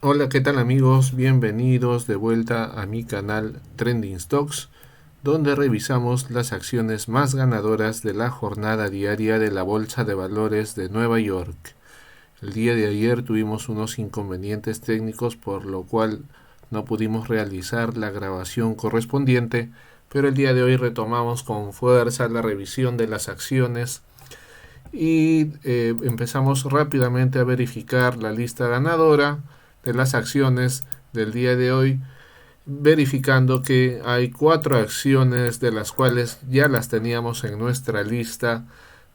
Hola, ¿qué tal amigos? Bienvenidos de vuelta a mi canal Trending Stocks, donde revisamos las acciones más ganadoras de la jornada diaria de la Bolsa de Valores de Nueva York. El día de ayer tuvimos unos inconvenientes técnicos, por lo cual no pudimos realizar la grabación correspondiente, pero el día de hoy retomamos con fuerza la revisión de las acciones y empezamos rápidamente a verificar la lista ganadora de las acciones del día de hoy, verificando que hay 4 acciones de las cuales ya las teníamos en nuestra lista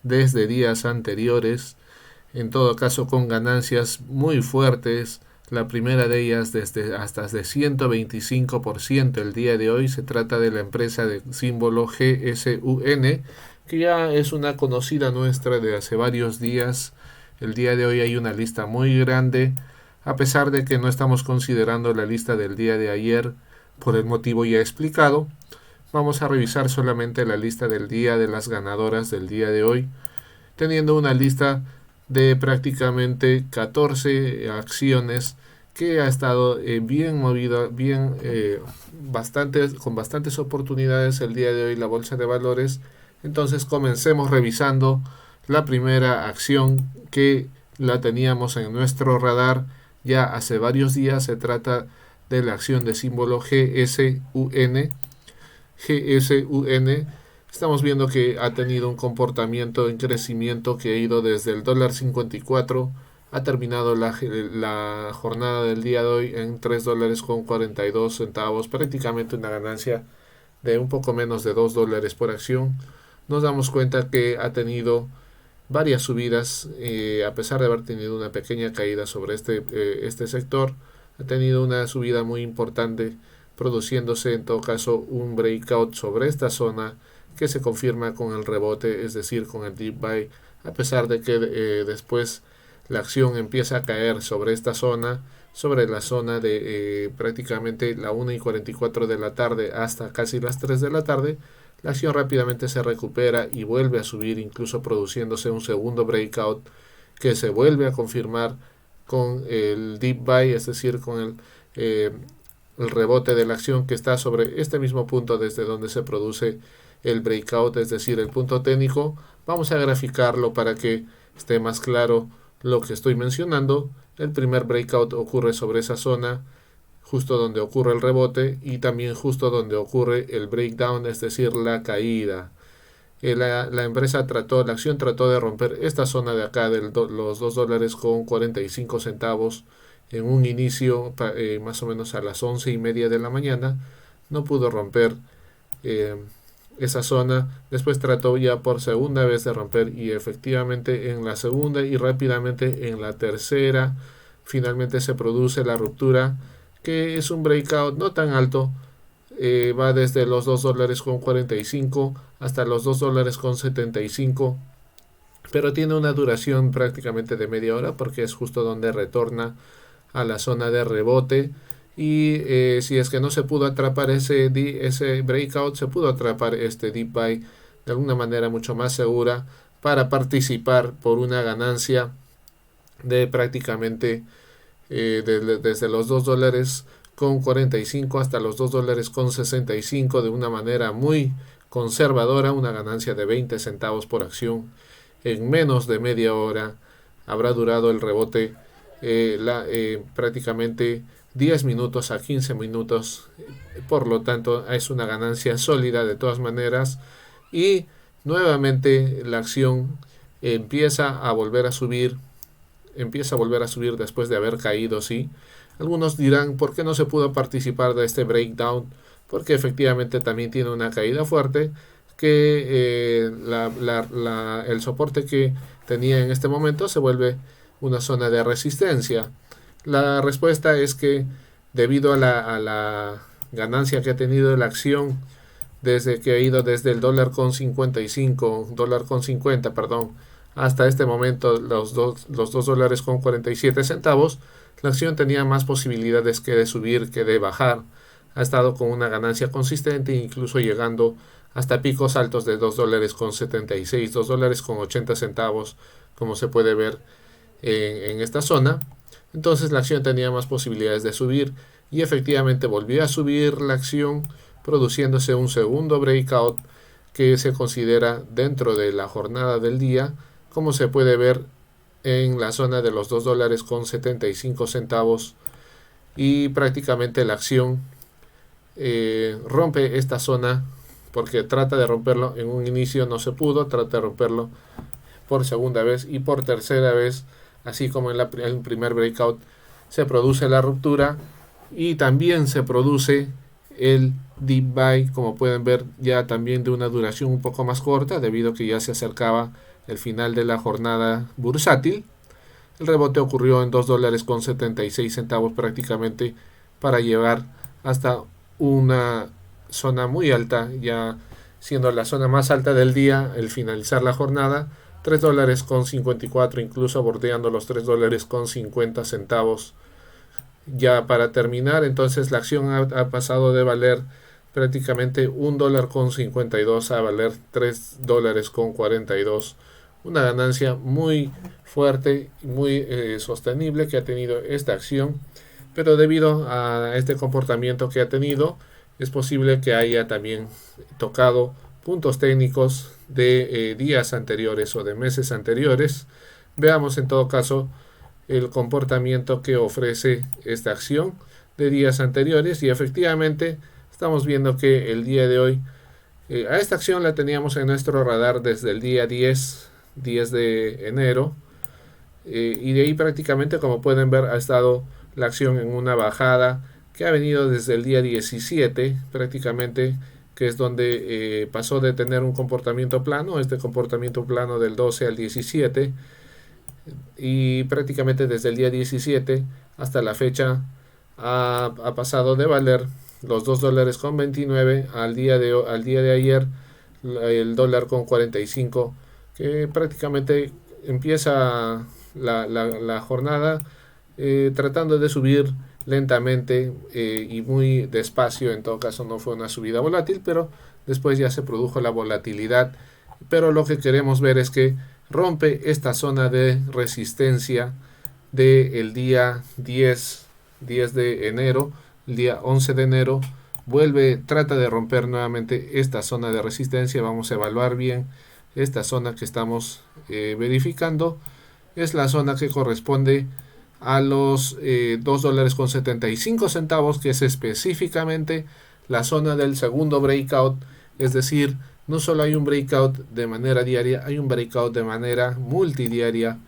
desde días anteriores, en todo caso con ganancias muy fuertes. La primera de ellas hasta de 125% el día de hoy. Se trata de la empresa de símbolo GSUN, que ya es una conocida nuestra de hace varios días. El día de hoy hay una lista muy grande, a pesar de que no estamos considerando la lista del día de ayer por el motivo ya explicado. Vamos a revisar solamente la lista del día de las ganadoras del día de hoy, teniendo una lista de prácticamente 14 acciones que ha estado bien movida, con bastantes oportunidades el día de hoy la bolsa de valores. Entonces comencemos revisando la primera acción que la teníamos en nuestro radar ya hace varios días. Se trata de la acción de símbolo GSUN. Estamos viendo que ha tenido un comportamiento en crecimiento que ha ido desde el $54. Ha terminado la jornada del día de hoy en $3.42, prácticamente una ganancia de un poco menos de $2 por acción. Nos damos cuenta que ha tenido varias subidas, a pesar de haber tenido una pequeña caída sobre este sector. Ha tenido una subida muy importante, produciéndose en todo caso un breakout sobre esta zona que se confirma con el rebote, es decir, con el deep buy, a pesar de que después la acción empieza a caer sobre esta zona, sobre la zona de prácticamente la 1:44 de la tarde hasta casi las 3 de la tarde. La acción rápidamente se recupera y vuelve a subir, incluso produciéndose un segundo breakout que se vuelve a confirmar con el deep buy, es decir, con el rebote de la acción que está sobre este mismo punto desde donde se produce el breakout, es decir, el punto técnico. Vamos a graficarlo para que esté más claro lo que estoy mencionando. El primer breakout ocurre sobre esa zona, justo donde ocurre el rebote, y también justo donde ocurre el breakdown, es decir, la caída. La acción trató de romper esta zona de acá de los $2.45 en un inicio, más o menos a las 11:30 de la mañana. No pudo romper esa zona. Después trató ya por segunda vez de romper, y efectivamente en la segunda y rápidamente en la tercera finalmente se produce la ruptura, que es un breakout no tan alto. Va desde los $2.45 hasta los $2.75, pero tiene una duración prácticamente de media hora, porque es justo donde retorna a la zona de rebote. Y si es que no se pudo atrapar ese breakout, se pudo atrapar este deep buy de alguna manera mucho más segura para participar por una ganancia de prácticamente desde los $2.45 hasta los $2.65 de una manera muy conservadora, una ganancia de 20 centavos por acción. En menos de media hora habrá durado el rebote prácticamente 10 minutos a 15 minutos. Por lo tanto, es una ganancia sólida de todas maneras, y nuevamente la acción empieza a volver a subir después de haber caído, sí. Algunos dirán, ¿por qué no se pudo participar de este breakdown? Porque efectivamente también tiene una caída fuerte, que el soporte que tenía en este momento se vuelve una zona de resistencia. La respuesta es que debido a la ganancia que ha tenido la acción desde que ha ido desde el $1.55, perdón, hasta este momento los $2.47, la acción tenía más posibilidades que de subir que de bajar. Ha estado con una ganancia consistente, incluso llegando hasta picos altos de $2.76, $2.80, como se puede ver en esta zona. entonces la acción tenía más posibilidades de subir y efectivamente volvió a subir la acción, produciéndose un segundo breakout que se considera dentro de la jornada del día, como se puede ver en la zona de los $2.75, y prácticamente la acción rompe esta zona porque trata de romperlo. En un inicio no se pudo, trata de romperlo por segunda vez y por tercera vez, así como en el primer breakout, se produce la ruptura y también se produce el deep buy, como pueden ver, ya también de una duración un poco más corta, debido a que ya se acercaba el final de la jornada bursátil. El rebote ocurrió en $2.76 prácticamente, para llevar hasta una zona muy alta, ya siendo la zona más alta del día el finalizar la jornada, $3.54, incluso bordeando los $3.50 ya para terminar. Entonces la acción ha pasado de valer prácticamente $1.52 a valer $3.42, una ganancia muy fuerte y muy sostenible que ha tenido esta acción. Pero debido a este comportamiento que ha tenido, es posible que haya también tocado puntos técnicos de días anteriores o de meses anteriores. Veamos en todo caso el comportamiento que ofrece esta acción de días anteriores, y efectivamente estamos viendo que el día de hoy a esta acción la teníamos en nuestro radar desde el día 10 de enero, y de ahí prácticamente, como pueden ver, ha estado la acción en una bajada que ha venido desde el día 17 prácticamente, que es donde pasó de tener un comportamiento plano, este comportamiento plano del 12 al 17, y prácticamente desde el día 17 hasta la fecha ha pasado de valer los $2.29 al día de ayer el $1.45, que prácticamente empieza la jornada tratando de subir lentamente y muy despacio. En todo caso no fue una subida volátil, pero después ya se produjo la volatilidad. Pero lo que queremos ver es que rompe esta zona de resistencia del día 10 de enero, el día 11 de enero, trata de romper nuevamente esta zona de resistencia. Vamos a evaluar bien esta zona que estamos verificando. Es la zona que corresponde a los $2.75, que es específicamente la zona del segundo breakout. Es decir, no solo hay un breakout de manera diaria, hay un breakout de manera multidiaria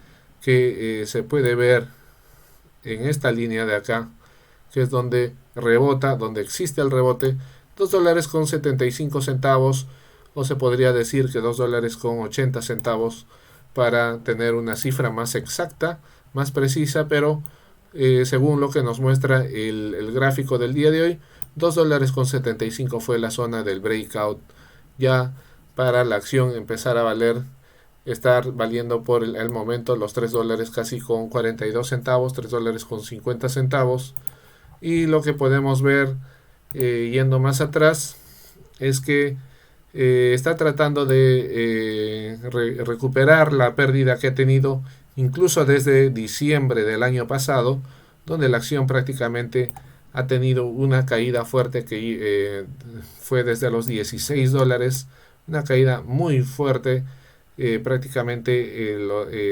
que se puede ver en esta línea de acá, que es donde rebota, donde existe el rebote, $2.75, o se podría decir que $2.80, para tener una cifra más exacta, más precisa, pero según lo que nos muestra el gráfico del día de hoy, $2.75 fue la zona del breakout, ya para la acción empezar a valer, estar valiendo por el momento los $3 casi con 42 centavos, $3 con 50 centavos. Y lo que podemos ver yendo más atrás es que está tratando de recuperar la pérdida que ha tenido incluso desde diciembre del año pasado, donde la acción prácticamente ha tenido una caída fuerte que fue desde los $16, una caída muy fuerte, prácticamente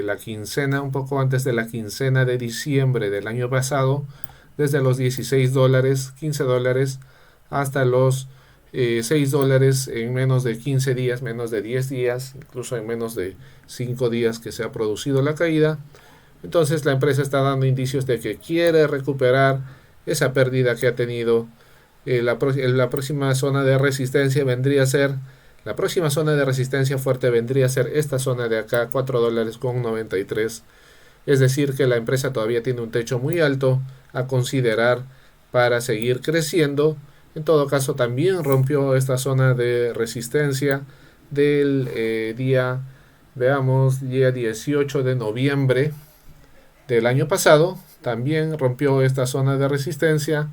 la quincena, un poco antes de la quincena de diciembre del año pasado, desde los $16, $15, hasta los $6 en menos de 15 días, menos de 10 días, incluso en menos de 5 días que se ha producido la caída. Entonces la empresa está dando indicios de que quiere recuperar esa pérdida que ha tenido. La próxima zona de resistencia vendría a ser, la próxima zona de resistencia fuerte vendría a ser esta zona de acá, $4.93. Es decir, que la empresa todavía tiene un techo muy alto a considerar para seguir creciendo. En todo caso, también rompió esta zona de resistencia del día 18 de noviembre del año pasado. También rompió esta zona de resistencia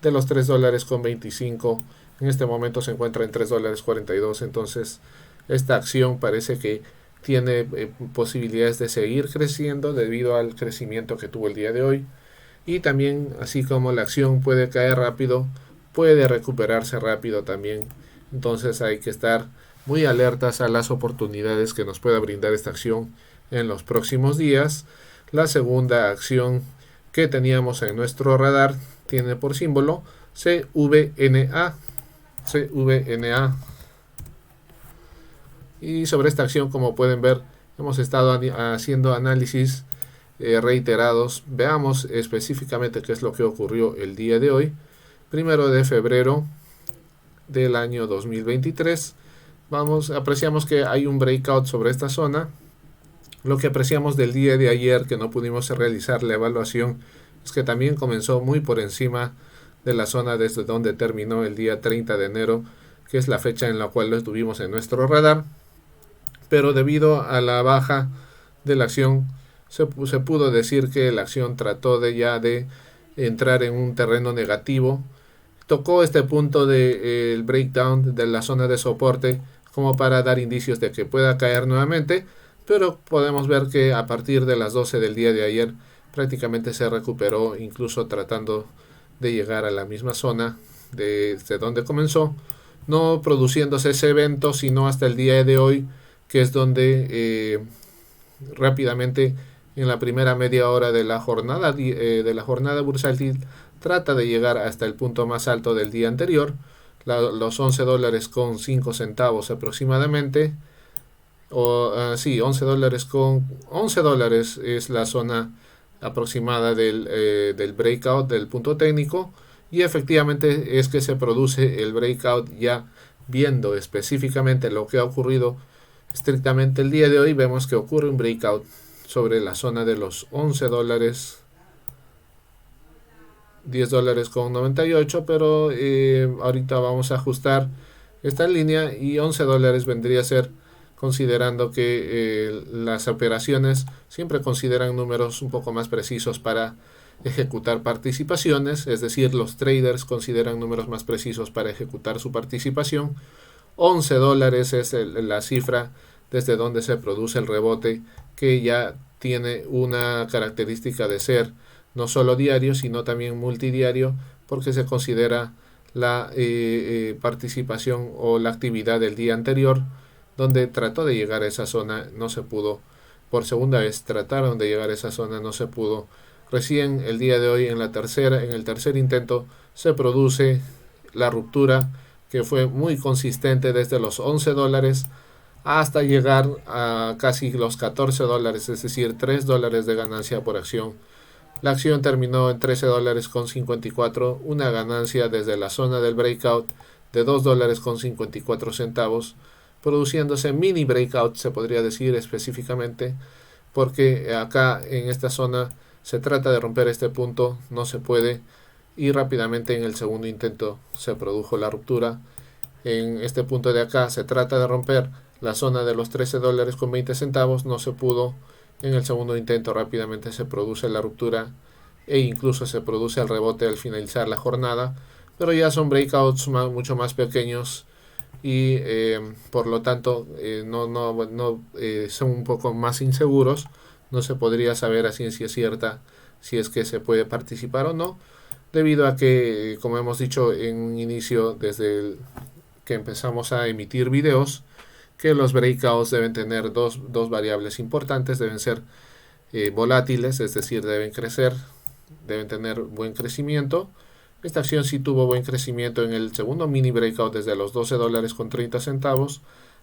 de los $3.25. En este momento se encuentra en $3.42. Entonces, esta acción parece que tiene posibilidades de seguir creciendo debido al crecimiento que tuvo el día de hoy. y también, así como la acción puede caer rápido, puede recuperarse rápido también. Entonces hay que estar muy alertas a las oportunidades que nos pueda brindar esta acción en los próximos días. La segunda acción que teníamos en nuestro radar tiene por símbolo CVNA. CVNA. Y sobre esta acción, como pueden ver, hemos estado haciendo análisis reiterados. Veamos específicamente qué es lo que ocurrió el día de hoy, 1 de febrero del año 2023. Apreciamos que hay un breakout sobre esta zona. Lo que apreciamos del día de ayer, que no pudimos realizar la evaluación, es que también comenzó muy por encima de la zona desde donde terminó el día 30 de enero, que es la fecha en la cual lo tuvimos en nuestro radar. Pero debido a la baja de la acción, se pudo decir que la acción trató de entrar en un terreno negativo. Tocó este punto del breakdown de la zona de soporte como para dar indicios de que pueda caer nuevamente, pero podemos ver que a partir de las 12 del día de ayer prácticamente se recuperó, incluso tratando de llegar a la misma zona desde donde comenzó, no produciéndose ese evento sino hasta el día de hoy, que es donde rápidamente en la primera media hora de la jornada bursátil trata de llegar hasta el punto más alto del día anterior, los $11.05 aproximadamente, sí, $11 es la zona aproximada del breakout del punto técnico, y efectivamente es que se produce el breakout. Ya viendo específicamente lo que ha ocurrido estrictamente el día de hoy, vemos que ocurre un breakout sobre la zona de los $11, $10.98, pero ahorita vamos a ajustar esta línea, y $11 vendría a ser, considerando que las operaciones siempre consideran números un poco más precisos para ejecutar participaciones, es decir, los traders consideran números más precisos para ejecutar su participación. $11 es la cifra desde donde se produce el rebote, que ya tiene una característica de ser no solo diario, sino también multidiario, porque se considera la participación o la actividad del día anterior, donde trató de llegar a esa zona, no se pudo. Por segunda vez trataron de llegar a esa zona, no se pudo. Recién el día de hoy, en el tercer intento, se produce la ruptura, que fue muy consistente desde los $11 hasta llegar a casi los $14, es decir, $3 de ganancia por acción. La acción terminó en $13.54, una ganancia desde la zona del breakout de $2.54, produciéndose mini breakout, se podría decir específicamente, porque acá en esta zona se trata de romper este punto, no se puede, y rápidamente en el segundo intento se produjo la ruptura. En este punto de acá se trata de romper la zona de los $13.20, no se pudo. En el segundo intento rápidamente se produce la ruptura e incluso se produce el rebote al finalizar la jornada, pero ya son breakouts mucho más pequeños, y por lo tanto son un poco más inseguros. No se podría saber a ciencia cierta si es que se puede participar o no, debido a que, como hemos dicho en un inicio, desde que empezamos a emitir videos, que los breakouts deben tener dos variables importantes. Deben ser volátiles, es decir, deben crecer, deben tener buen crecimiento. Esta acción sí tuvo buen crecimiento en el segundo mini breakout, desde los $12.30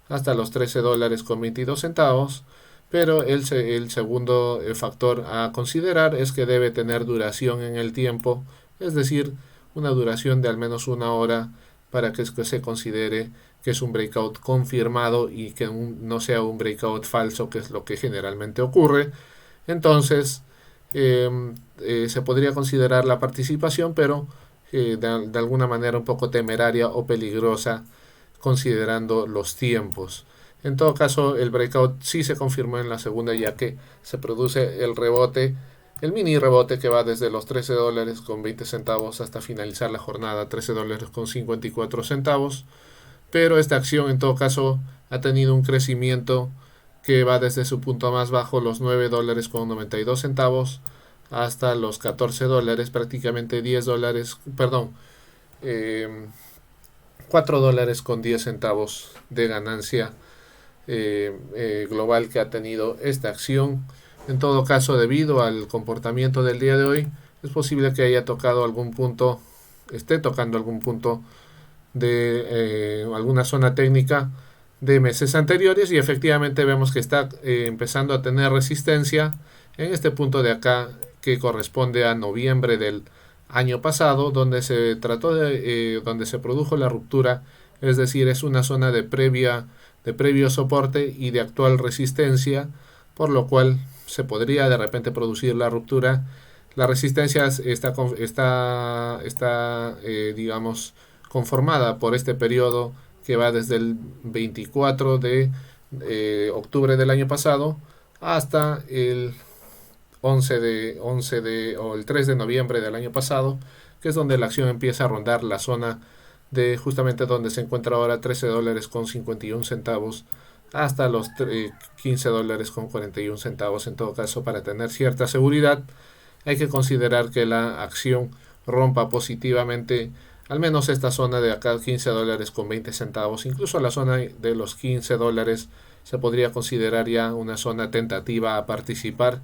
hasta los $13.22, pero el segundo factor a considerar es que debe tener duración en el tiempo, es decir, una duración de al menos una hora, para que se considere que es un breakout confirmado y que no sea un breakout falso, que es lo que generalmente ocurre. Entonces se podría considerar la participación, pero de alguna manera un poco temeraria o peligrosa, considerando los tiempos. En todo caso, el breakout sí se confirmó en la segunda, ya que se produce el rebote, el mini rebote, que va desde los $13.20 hasta finalizar la jornada $13.54. Pero esta acción en todo caso ha tenido un crecimiento que va desde su punto más bajo, los $9.92, hasta los 14 dólares, prácticamente 10 dólares, perdón, 4 dólares con 10 centavos de ganancia global que ha tenido esta acción. En todo caso, debido al comportamiento del día de hoy, es posible que haya tocado algún punto, esté tocando algún punto de alguna zona técnica de meses anteriores, y efectivamente vemos que está empezando a tener resistencia en este punto de acá, que corresponde a noviembre del año pasado, donde se trató de donde se produjo la ruptura, es decir, es una zona de previo soporte y de actual resistencia, por lo cual se podría de repente producir la ruptura. La resistencia está digamos, conformada por este periodo que va desde el 24 de octubre del año pasado hasta el 11 o el 3 de noviembre del año pasado, que es donde la acción empieza a rondar la zona de justamente donde se encuentra ahora, 13 dólares con 51 centavos hasta los 15 dólares con 41 centavos. En todo caso, para tener cierta seguridad, hay que considerar que la acción rompa positivamente al menos esta zona de acá, 15 dólares con 20 centavos. Incluso la zona de los 15 dólares se podría considerar ya una zona tentativa a participar,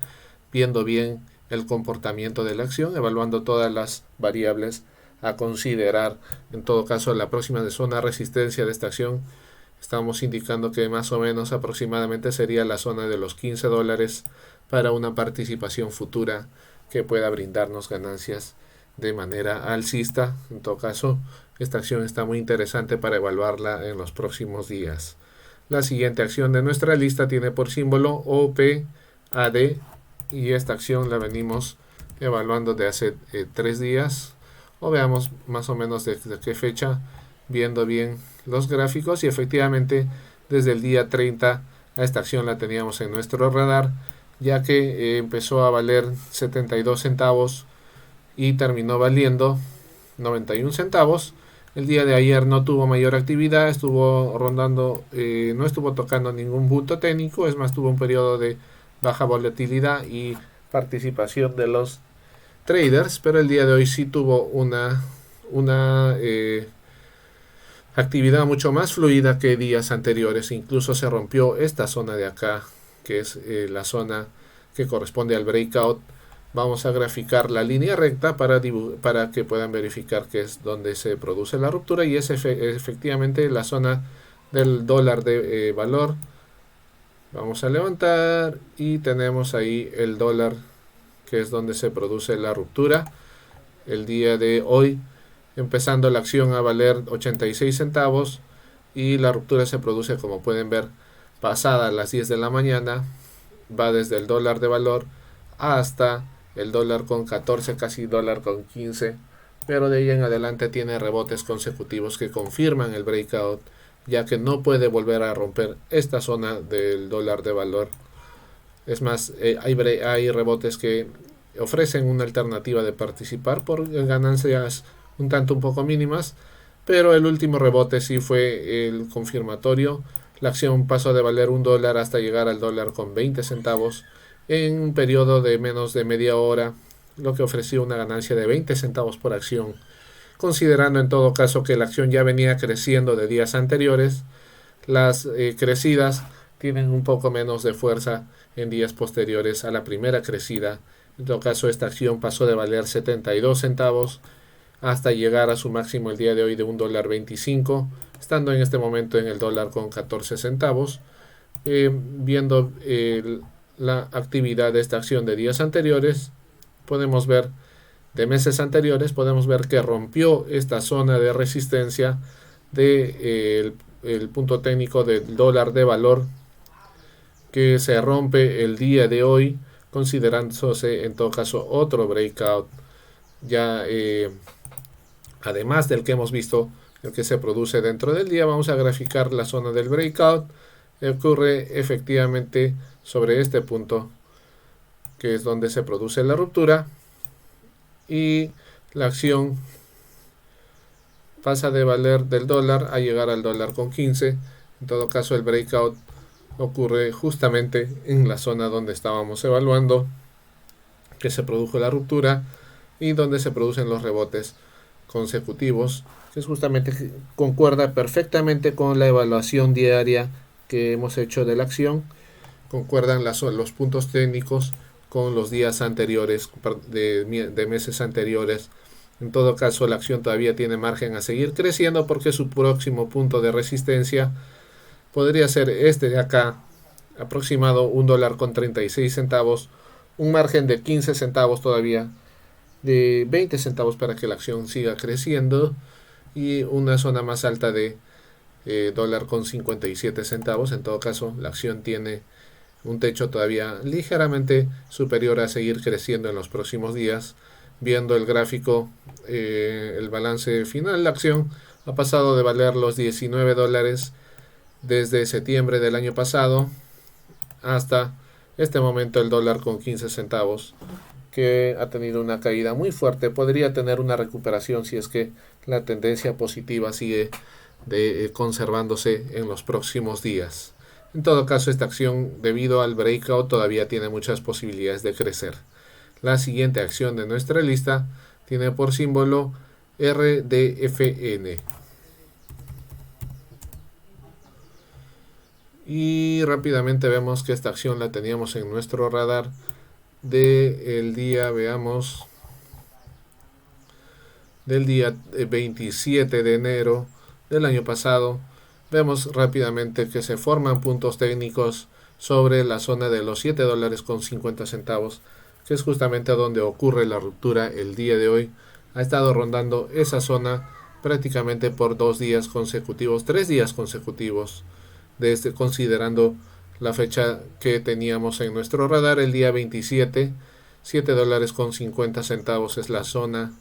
viendo bien el comportamiento de la acción, evaluando todas las variables a considerar. En todo caso, la próxima de zona resistencia de esta acción estamos indicando que más o menos aproximadamente sería la zona de los 15 dólares para una participación futura que pueda brindarnos ganancias de manera alcista. En todo caso, esta acción está muy interesante para evaluarla en los próximos días. La siguiente acción de nuestra lista tiene por símbolo OPAD, y esta acción la venimos evaluando de hace 3 días, o veamos más o menos de qué fecha, viendo bien los gráficos, y efectivamente desde el día 30 a esta acción la teníamos en nuestro radar, ya que empezó a valer 72 centavos y terminó valiendo 91 centavos. El día de ayer no tuvo mayor actividad, estuvo rondando, no estuvo tocando ningún punto técnico, es más, tuvo un periodo de baja volatilidad y participación de los traders, pero el día de hoy sí tuvo una actividad mucho más fluida que días anteriores. Incluso se rompió esta zona de acá, que es la zona que corresponde al breakout. Vamos a graficar la línea recta para que puedan verificar que es donde se produce la ruptura, y es efectivamente la zona del dólar de valor. Vamos a levantar y tenemos ahí el dólar, que es donde se produce la ruptura. El día de hoy, empezando la acción a valer 86 centavos, y la ruptura se produce, como pueden ver, pasada las 10 de la mañana. Va desde el dólar de valor hasta el dólar con 14, casi dólar con 15, pero de ahí en adelante tiene rebotes consecutivos que confirman el breakout, ya que no puede volver a romper esta zona del dólar de valor. Es más, hay rebotes que ofrecen una alternativa de participar por ganancias un poco mínimas, pero el último rebote sí fue el confirmatorio. La acción pasó de valer $1 hasta llegar al dólar con 20 centavos en un periodo de menos de media hora, lo que ofreció una ganancia de 20 centavos por acción. Considerando en todo caso que la acción ya venía creciendo de días anteriores, las crecidas tienen un poco menos de fuerza en días posteriores a la primera crecida. En todo caso, esta acción pasó de valer 72 centavos hasta llegar a su máximo el día de hoy de $1.25, estando en este momento en el dólar con 14 centavos. Viendo la actividad de esta acción de días anteriores, podemos ver, de meses anteriores, podemos ver que rompió esta zona de resistencia de el punto técnico del dólar de valor, que se rompe el día de hoy, considerándose en todo caso otro breakout, ya además del que hemos visto, el que se produce dentro del día. Vamos a graficar la zona del breakout. Ocurre efectivamente sobre este punto, que es donde se produce la ruptura, y la acción pasa de valer del dólar a llegar al dólar con 15. En todo caso, el breakout ocurre justamente en la zona donde estábamos evaluando, que se produjo la ruptura y donde se producen los rebotes consecutivos, que es justamente concuerda perfectamente con la evaluación diaria que hemos hecho de la acción. Concuerdan los puntos técnicos con los días anteriores, de meses anteriores. En todo caso, la acción todavía tiene margen a seguir creciendo porque su próximo punto de resistencia podría ser este de acá, aproximado $1.36, un margen de 15 centavos todavía, de 20 centavos para que la acción siga creciendo, y una zona más alta de $1.57. En todo caso, la acción tiene un techo todavía ligeramente superior a seguir creciendo en los próximos días. Viendo el gráfico, el balance final, la acción ha pasado de valer los $19 desde septiembre del año pasado hasta este momento el dólar con 15 centavos, que ha tenido una caída muy fuerte. Podría tener una recuperación si es que la tendencia positiva sigue conservándose en los próximos días. En todo caso, esta acción, debido al breakout, todavía tiene muchas posibilidades de crecer. La siguiente acción de nuestra lista tiene por símbolo RDFN. Y rápidamente vemos que esta acción la teníamos en nuestro radar del día, veamos, del día 27 de enero del año pasado. Vemos rápidamente que se forman puntos técnicos sobre la zona de los $7.50, que es justamente donde ocurre la ruptura el día de hoy. Ha estado rondando esa zona prácticamente por 2 días consecutivos, 3 días consecutivos, desde considerando la fecha que teníamos en nuestro radar, el día 27, $7.50 es la zona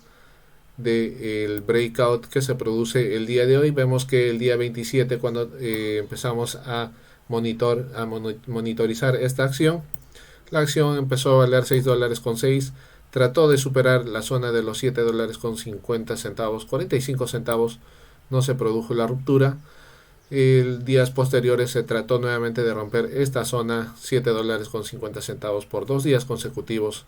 del breakout que se produce el día de hoy. Vemos que el día 27, cuando empezamos a monitorizar esta acción, la acción empezó a valer $6.06, trató de superar la zona de los $7.50, 45 centavos, no se produjo la ruptura. En días posteriores se trató nuevamente de romper esta zona, $7.50 por 2 días consecutivos.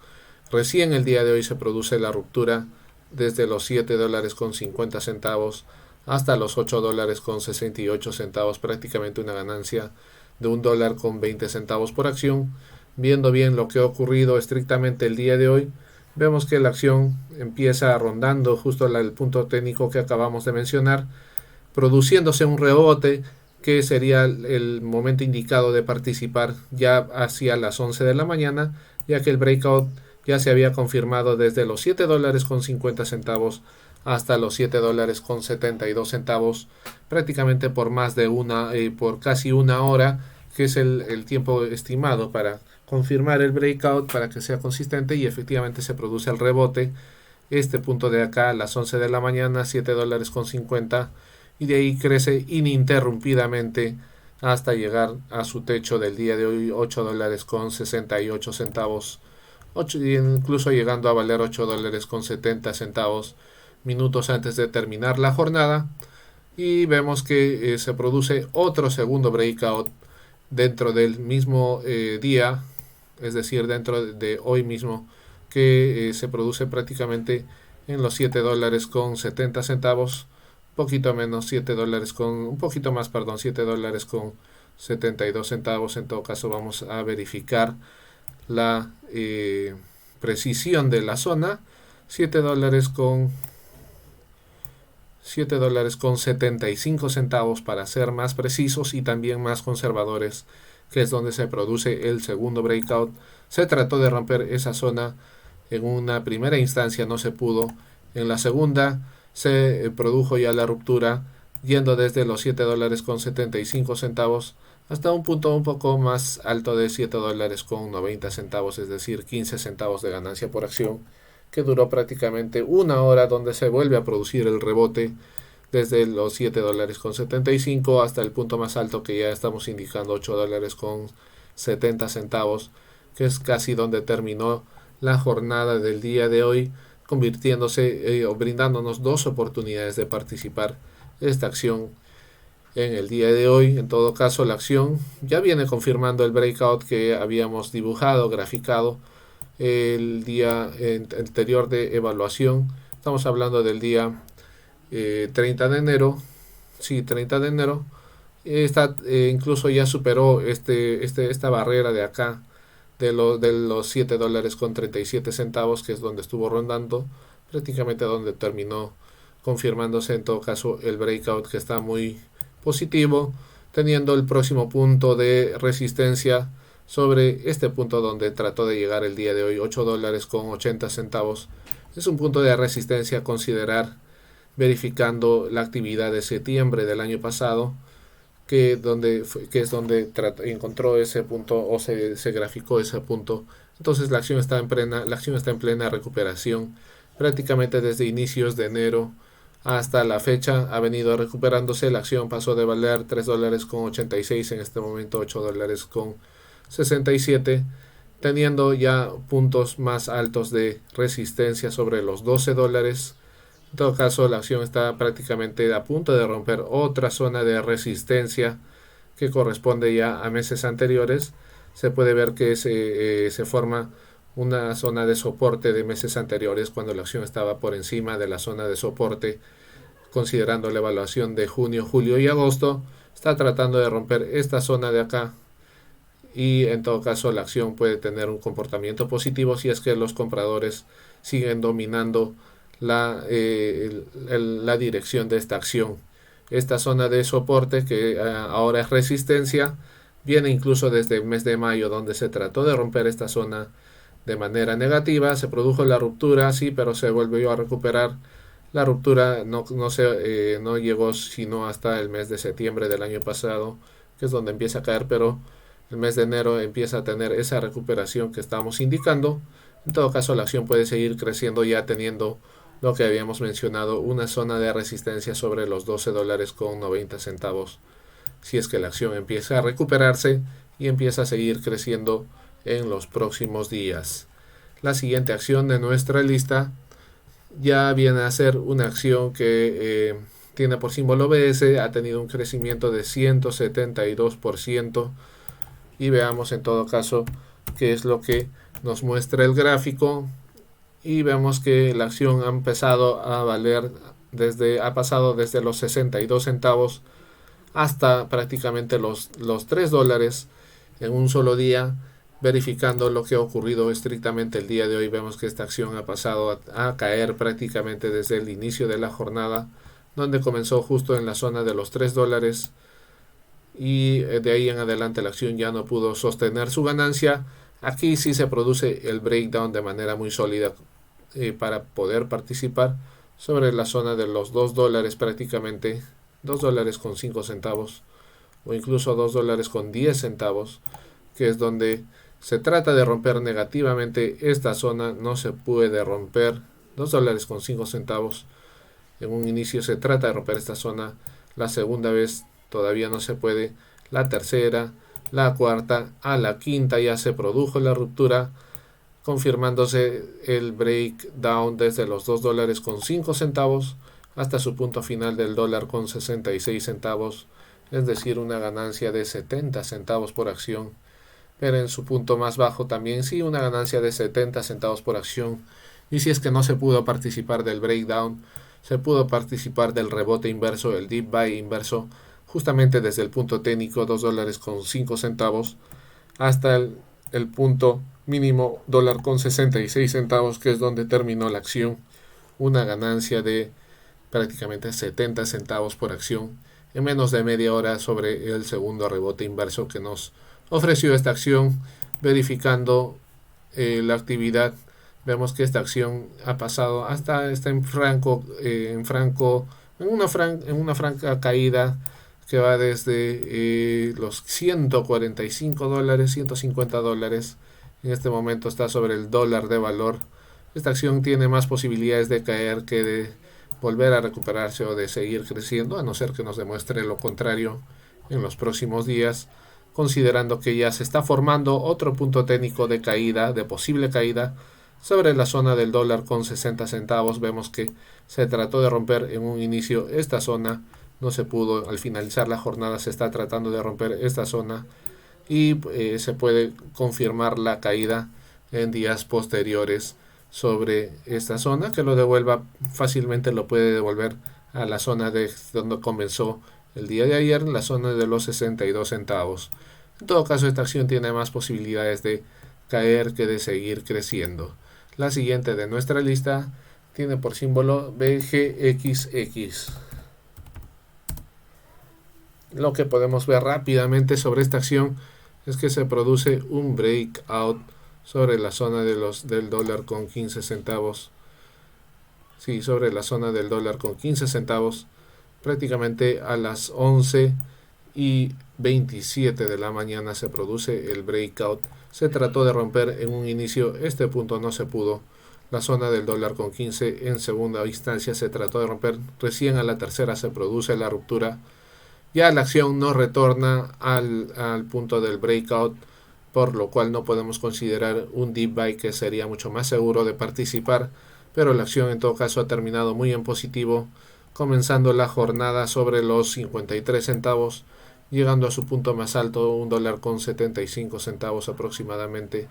Recién el día de hoy se produce la ruptura desde los $7.50 hasta los $8.68, prácticamente una ganancia de $1.20 por acción. Viendo bien lo que ha ocurrido estrictamente el día de hoy, vemos que la acción empieza rondando justo el punto técnico que acabamos de mencionar, produciéndose un rebote que sería el momento indicado de participar ya hacia las 11 de la mañana, ya que el breakout ya se había confirmado desde los $7.50 hasta los $7.72, prácticamente por más de por casi una hora, que es el tiempo estimado para confirmar el breakout, para que sea consistente, y efectivamente se produce el rebote. Este punto de acá a las 11 de la mañana, $7.50, y de ahí crece ininterrumpidamente hasta llegar a su techo del día de hoy, $8.68, incluso llegando a valer $8.70 minutos antes de terminar la jornada. Y vemos que se produce otro segundo breakout dentro del mismo día, es decir, dentro de hoy mismo, que se produce prácticamente en los $7.70, poquito menos, un poquito más, perdón, $7.72. En todo caso, vamos a verificar la precisión de la zona, $7.75 para ser más precisos y también más conservadores, que es donde se produce el segundo breakout. Se trató de romper esa zona en una primera instancia, no se pudo. En la segunda se produjo ya la ruptura, yendo desde los $7.75 hasta un punto un poco más alto de $7.90, es decir, 15 centavos de ganancia por acción, que duró prácticamente una hora, donde se vuelve a producir el rebote desde los $7.75 hasta el punto más alto que ya estamos indicando, $8.70, que es casi donde terminó la jornada del día de hoy, convirtiéndose o brindándonos 2 oportunidades de participar esta acción en el día de hoy. En todo caso, la acción ya viene confirmando el breakout que habíamos dibujado, graficado el día anterior de evaluación. Estamos hablando del día 30 de enero. Sí, 30 de enero. Incluso ya superó esta barrera de acá de los 7 dólares con 37 centavos, que es donde estuvo rondando, prácticamente donde terminó confirmándose en todo caso el breakout, que está muy positivo, teniendo el próximo punto de resistencia sobre este punto donde trató de llegar el día de hoy, 8 dólares con 80 centavos. Es un punto de resistencia a considerar, verificando la actividad de septiembre del año pasado, que es donde encontró ese punto o se graficó ese punto. Entonces la acción está en plena recuperación. Prácticamente desde inicios de enero hasta la fecha ha venido recuperándose. La acción pasó de valer 3 dólares con 86, en este momento 8 dólares con 67, teniendo ya puntos más altos de resistencia sobre los 12 dólares. En todo caso, la acción está prácticamente a punto de romper otra zona de resistencia que corresponde ya a meses anteriores. Se puede ver que se forma una zona de soporte de meses anteriores, cuando la acción estaba por encima de la zona de soporte, considerando la evaluación de junio, julio y agosto. Está tratando de romper esta zona de acá, y en todo caso la acción puede tener un comportamiento positivo si es que los compradores siguen dominando la dirección de esta acción. Esta zona de soporte, que ahora es resistencia, viene incluso desde el mes de mayo, donde se trató de romper esta zona de manera negativa. Se produjo la ruptura, sí, pero se volvió a recuperar. La ruptura no llegó sino hasta el mes de septiembre del año pasado, que es donde empieza a caer, pero el mes de enero empieza a tener esa recuperación que estamos indicando. En todo caso, la acción puede seguir creciendo, ya teniendo lo que habíamos mencionado, una zona de resistencia sobre los 12 dólares con 90 centavos. Si es que la acción empieza a recuperarse y empieza a seguir creciendo en los próximos días. La siguiente acción de nuestra lista ya viene a ser una acción que tiene por símbolo BS, ha tenido un crecimiento de 172%, y veamos en todo caso qué es lo que nos muestra el gráfico. Y vemos que la acción ha empezado a valer ha pasado desde los 62 centavos hasta prácticamente los 3 dólares en un solo día. Verificando lo que ha ocurrido estrictamente el día de hoy, vemos que esta acción ha pasado a caer prácticamente desde el inicio de la jornada, donde comenzó justo en la zona de los 3 dólares, y de ahí en adelante la acción ya no pudo sostener su ganancia. Aquí sí se produce el breakdown de manera muy sólida para poder participar sobre la zona de los 2 dólares, prácticamente 2 dólares con 5 centavos o incluso 2 dólares con 10 centavos, que es donde se trata de romper negativamente esta zona. No se puede romper 2 dólares con 5 centavos. En un inicio se trata de romper esta zona, la segunda vez todavía no se puede, la tercera, la cuarta, a la quinta ya se produjo la ruptura, confirmándose el breakdown desde los 2 dólares con 5 centavos hasta su punto final del dólar con 66 centavos, es decir, una ganancia de 70 centavos por acción. Pero en su punto más bajo también sí, una ganancia de 70 centavos por acción. Y si es que no se pudo participar del breakdown, se pudo participar del rebote inverso, el deep buy inverso, justamente desde el punto técnico 2 dólares con 5 centavos hasta el punto mínimo dólar con 66 centavos, que es donde terminó la acción. Una ganancia de prácticamente 70 centavos por acción en menos de media hora sobre el segundo rebote inverso que nos ofreció esta acción. Verificando la actividad, vemos que esta acción ha pasado hasta está en una franca caída que va desde los 145 dólares, 150 dólares. En este momento está sobre el dólar de valor. Esta acción tiene más posibilidades de caer que de volver a recuperarse o de seguir creciendo, a no ser que nos demuestre lo contrario en los próximos días, considerando que ya se está formando otro punto técnico de caída, de posible caída, sobre la zona del dólar con 60 centavos. Vemos que se trató de romper en un inicio esta zona, no se pudo. Al finalizar la jornada se está tratando de romper esta zona y se puede confirmar la caída en días posteriores sobre esta zona, que lo devuelva fácilmente, lo puede devolver a la zona de donde comenzó el día de ayer, la zona de los 62 centavos. En todo caso, esta acción tiene más posibilidades de caer que de seguir creciendo. La siguiente de nuestra lista tiene por símbolo BGXX. Lo que podemos ver rápidamente sobre esta acción es que se produce un breakout sobre la zona del dólar con 15 centavos. Sí, sobre la zona del dólar con 15 centavos, prácticamente a las 11:27 de la mañana se produce el breakout. Se trató de romper en un inicio, este punto no se pudo. La zona del dólar con 15 en segunda instancia se trató de romper, recién a la tercera se produce la ruptura. Ya la acción no retorna al punto del breakout, por lo cual no podemos considerar un deep buy, que sería mucho más seguro de participar, pero la acción en todo caso ha terminado muy en positivo, comenzando la jornada sobre los 53 centavos, llegando a su punto más alto, un dólar con 75 centavos aproximadamente,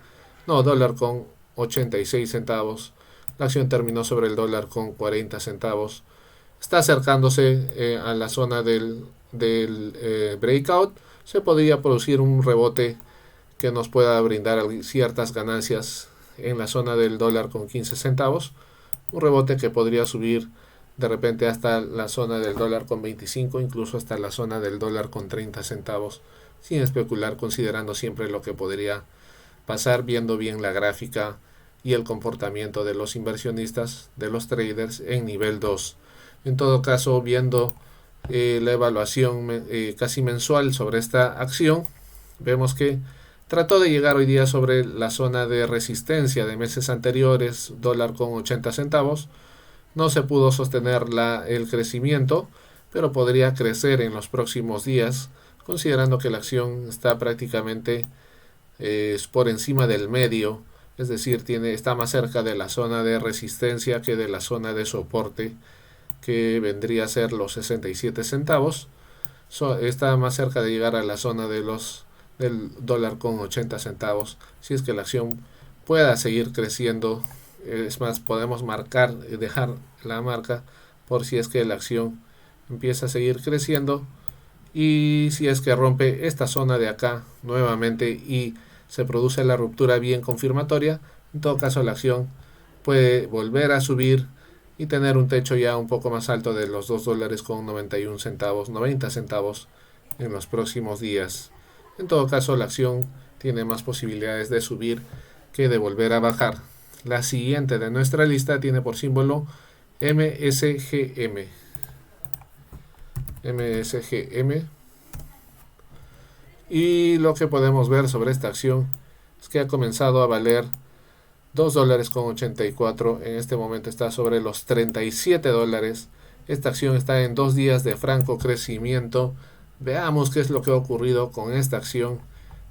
no, dólar con 86 centavos. La acción terminó sobre el dólar con 40 centavos. Está acercándose a la zona del breakout. Se podría producir un rebote que nos pueda brindar ciertas ganancias en la zona del dólar con 15 centavos. Un rebote que podría subir de repente hasta la zona del dólar con 25, incluso hasta la zona del dólar con 30 centavos, sin especular, considerando siempre lo que podría pasar, viendo bien la gráfica y el comportamiento de los inversionistas, de los traders en nivel 2. En todo caso, viendo la evaluación casi mensual sobre esta acción, vemos que trató de llegar hoy día sobre la zona de resistencia de meses anteriores, dólar con 80 centavos. No se pudo sostener el crecimiento, pero podría crecer en los próximos días, considerando que la acción está prácticamente por encima del medio, es decir, está más cerca de la zona de resistencia que de la zona de soporte, que vendría a ser los 67 centavos. Está más cerca de llegar a la zona del dólar con 80 centavos. Si es que la acción pueda seguir creciendo, es más, podemos dejar la marca por si es que la acción empieza a seguir creciendo, y si es que rompe esta zona de acá nuevamente y se produce la ruptura bien confirmatoria, en todo caso la acción puede volver a subir y tener un techo ya un poco más alto de los 2 dólares con 91 centavos, 90 centavos en los próximos días. En todo caso, la acción tiene más posibilidades de subir que de volver a bajar. La siguiente de nuestra lista tiene por símbolo MSGM. MSGM. Y lo que podemos ver sobre esta acción es que ha comenzado a valer 2 dólares con 84. En este momento está sobre los 37 dólares. Esta acción está en 2 días de franco crecimiento. Veamos qué es lo que ha ocurrido con esta acción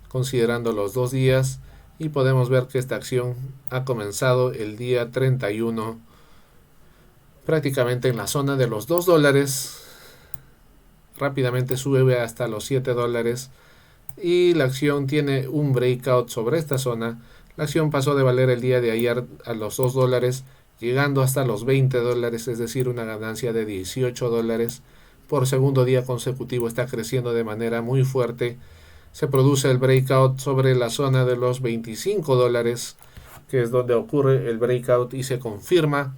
considerando los 2 días, y podemos ver que esta acción ha comenzado el día 31 prácticamente en la zona de los 2 dólares. Rápidamente sube hasta los 7 dólares y la acción tiene un breakout sobre esta zona. La acción pasó de valer el día de ayer a los 2 dólares, llegando hasta los 20 dólares, es decir, una ganancia de 18 dólares. Por segundo día consecutivo está creciendo de manera muy fuerte. Se produce el breakout sobre la zona de los 25 dólares, que es donde ocurre el breakout, y se confirma.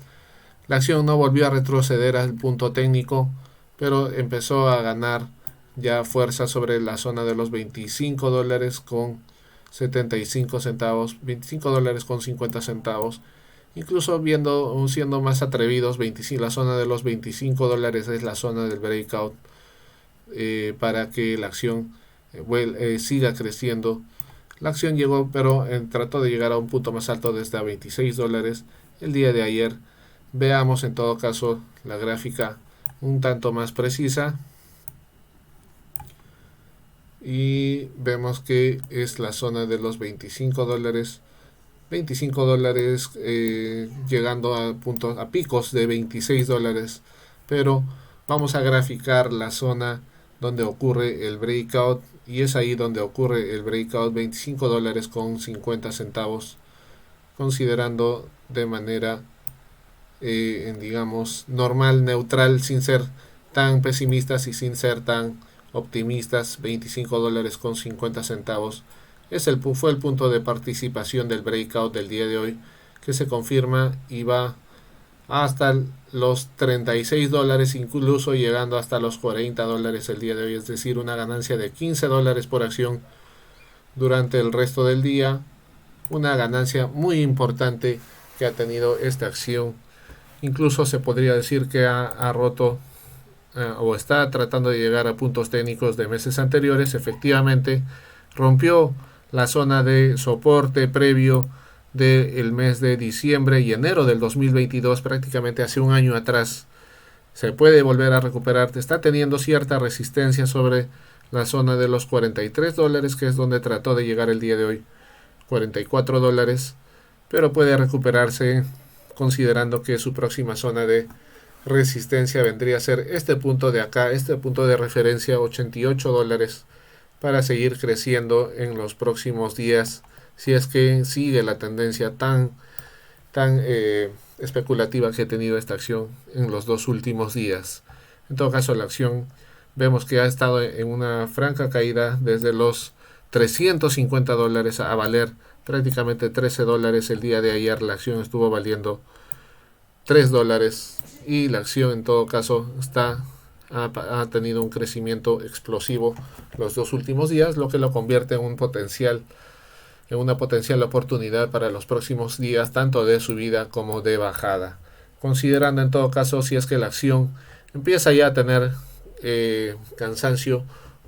La acción no volvió a retroceder al punto técnico, pero empezó a ganar ya fuerza sobre la zona de los 25 dólares con 75 centavos, 25 dólares con 50 centavos. Incluso siendo más atrevidos, la zona de los 25 dólares es la zona del breakout para que la acción siga creciendo. La acción llegó, pero trató de llegar a un punto más alto desde 26 dólares el día de ayer. Veamos en todo caso la gráfica un tanto más precisa y vemos que es la zona de los 25 dólares. 25 dólares llegando a picos de 26 dólares, pero vamos a graficar la zona donde ocurre el breakout, y es ahí donde ocurre el breakout, 25 dólares con 50 centavos. considerando de manera digamos normal, neutral, sin ser tan pesimistas y sin ser tan optimistas. $25.50 fue el punto de participación del breakout del día de hoy, que se confirma y va hasta los $36, incluso llegando hasta los $40 el día de hoy, es decir, una ganancia de $15 por acción durante el resto del día. Una ganancia muy importante que ha tenido esta acción. Incluso se podría decir que ha roto o está tratando de llegar a puntos técnicos de meses anteriores. Efectivamente rompió la zona de soporte previo del mes de diciembre y enero del 2022, prácticamente hace un año atrás. Se puede volver a recuperar. Está teniendo cierta resistencia sobre la zona de los $43, que es donde trató de llegar el día de hoy, $44, pero puede recuperarse, considerando que su próxima zona de resistencia vendría a ser este punto de acá, este punto de referencia, $88, para seguir creciendo en los próximos días, si es que sigue la tendencia tan especulativa que ha tenido esta acción en los dos últimos días. En todo caso, la acción vemos que ha estado en una franca caída desde los $350 a valer prácticamente $13 el día de ayer. La acción estuvo valiendo $3 y la acción en todo caso ha tenido un crecimiento explosivo los dos últimos días, lo que lo convierte en una potencial oportunidad para los próximos días, tanto de subida como de bajada. Considerando en todo caso, si es que la acción empieza ya a tener cansancio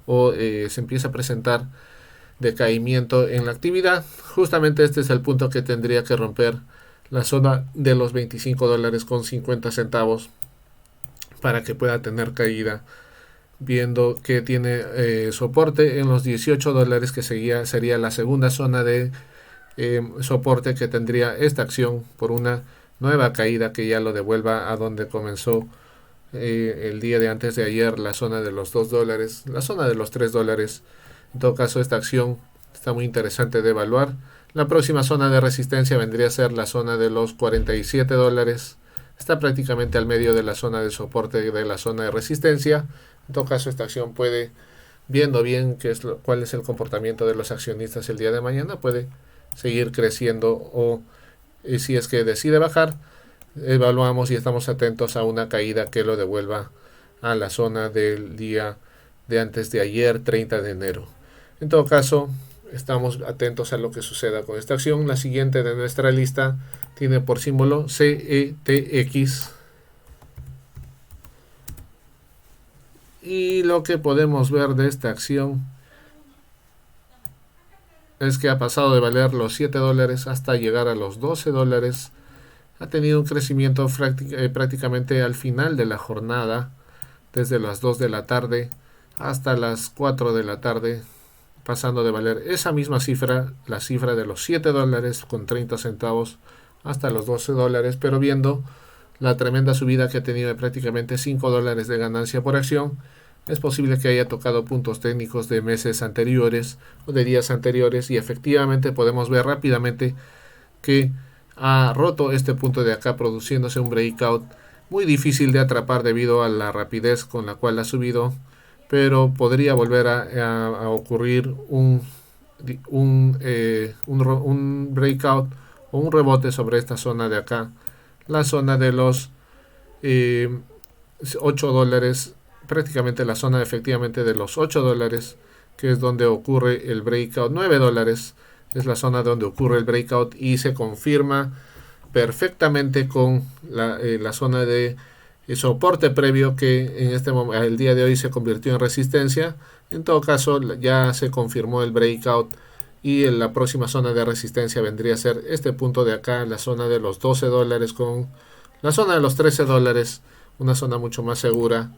o se empieza a presentar decaimiento en la actividad, justamente este es el punto que tendría que romper la zona de los $25.50 para que pueda tener caída, viendo que tiene soporte en los $18, que sería la segunda zona de soporte que tendría esta acción por una nueva caída que ya lo devuelva a donde comenzó el día de antes de ayer, la zona de los $2, la zona de los $3. En todo caso, esta acción está muy interesante de evaluar. La próxima zona de resistencia vendría a ser la zona de los $47. Está prácticamente al medio de la zona de soporte y de la zona de resistencia. En todo caso, esta acción puede, viendo bien cuál es el comportamiento de los accionistas el día de mañana, puede seguir creciendo o si es que decide bajar, evaluamos y estamos atentos a una caída que lo devuelva a la zona del día de antes de ayer, 30 de enero. En todo caso, estamos atentos a lo que suceda con esta acción. La siguiente de nuestra lista tiene por símbolo CETX. Y lo que podemos ver de esta acción es que ha pasado de valer los $7 hasta llegar a los $12. Ha tenido un crecimiento prácticamente al final de la jornada, desde las 2 de la tarde hasta las 4 de la tarde, pasando de valer esa misma cifra, la cifra de los $7.30 hasta los $12, pero viendo la tremenda subida que ha tenido de prácticamente $5 de ganancia por acción, es posible que haya tocado puntos técnicos de meses anteriores o de días anteriores, y efectivamente podemos ver rápidamente que ha roto este punto de acá, produciéndose un breakout muy difícil de atrapar debido a la rapidez con la cual ha subido, pero podría volver a ocurrir un breakout o un rebote sobre esta zona de acá, la zona de los $8, prácticamente la zona efectivamente de los $8, que es donde ocurre el breakout. $9 es la zona donde ocurre el breakout y se confirma perfectamente con la zona de soporte previo, que en este momento, el día de hoy, se convirtió en resistencia. En todo caso, ya se confirmó el breakout y la próxima zona de resistencia vendría a ser este punto de acá, la zona de los $12 con la zona de los $13, una zona mucho más segura.